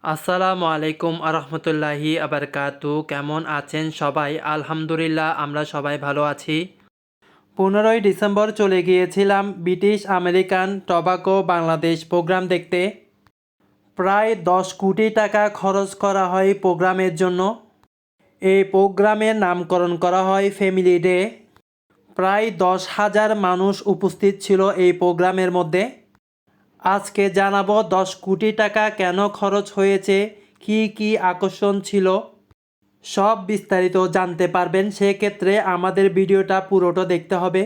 আসসালামু আলাইকুম আরহামতুল্লাহি আবরকাতু। কেমন আছেন সবাই? আলহামদুলিল্লাহ, আমরা সবাই ভালো আছি। 15ই ডিসেম্বর চলে গিয়েছিলাম British American Tobacco Bangladesh program দেখতে। প্রায় 10 কোটি টাকা খরচ করা হয় প্রোগ্রামের জন্য। এই প্রোগ্রামের নামকরণ করা হয় ফ্যামিলি ডে। প্রায় 10,000 মানুষ উপস্থিত ছিল এই প্রোগ্রামের মধ্যে। আজকে জানাবো 10 কোটি টাকা কেন খরচ হয়েছে, কি কি আকর্ষণ ছিল, সব বিস্তারিত জানতে পারবেন। সেক্ষেত্রে আমাদের ভিডিওটা পুরোটা দেখতে হবে।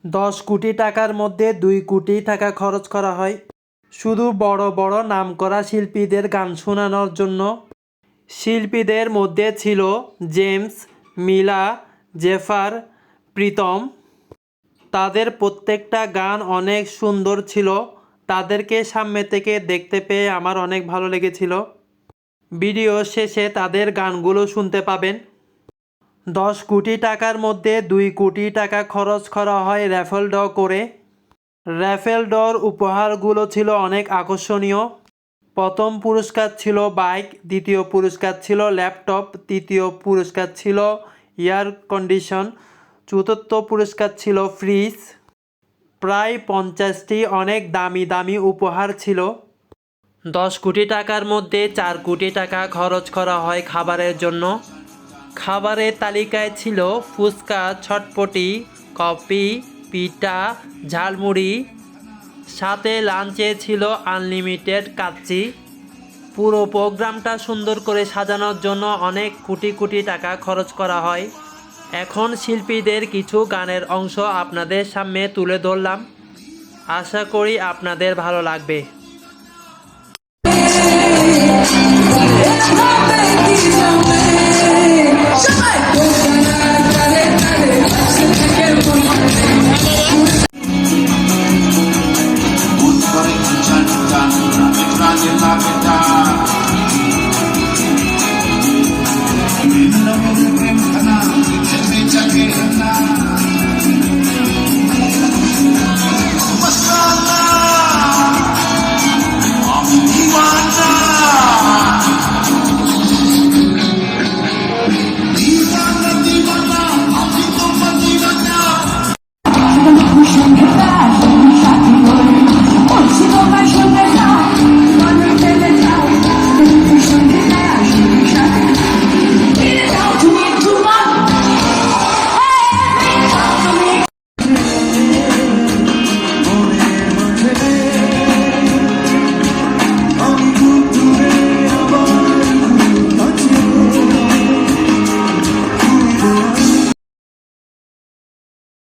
10 কোটি টাকার মধ্যে 2 কোটি টাকা খরচ করা হয় শুধু বড় বড় নামকরা শিল্পীদের গান শোনানোর জন্য। শিল্পীদের মধ্যে ছিল জেমস, মিলা, জেফার, প্রীতম। তাদের প্রত্যেকটা গান অনেক সুন্দর ছিল। তাদেরকে সামনে থেকে দেখতে পেয়ে আমার অনেক ভালো লেগেছিল। ভিডিও শেষে তাদের গানগুলো শুনতে পাবেন। 10 কোটি টাকার মধ্যে 2 কোটি টাকা খরচ করা হয় র্যাফেল ড্র করে। র্যাফেল ড্রর উপহারগুলো ছিল অনেক আকর্ষণীয়। প্রথম পুরস্কার ছিল বাইক, দ্বিতীয় পুরস্কার ছিল ল্যাপটপ, তৃতীয় পুরস্কার ছিল এয়ার কন্ডিশন, চতুর্থ পুরস্কার ছিল ফ্রিজ। প্রায় 50টি অনেক দামি দামি উপহার ছিল। 10 কোটি টাকার মধ্যে 4 কোটি টাকা খরচ করা হয় খাবারের জন্য। খাবারের তালিকায় ছিল ফুচকা, ছটপটি, কফি, পিঠা, ঝালমুড়ি। সাথে লাঞ্চে ছিল আনলিমিটেড কাচ্চি। পুরো প্রোগ্রামটা সুন্দর করে সাজানোর জন্য অনেক কোটি কোটি টাকা খরচ করা হয়। এখন শিল্পীদের কিছু গানের অংশ আপনাদের সামনে তুলে ধরলাম। আশা করি আপনাদের ভালো লাগবে।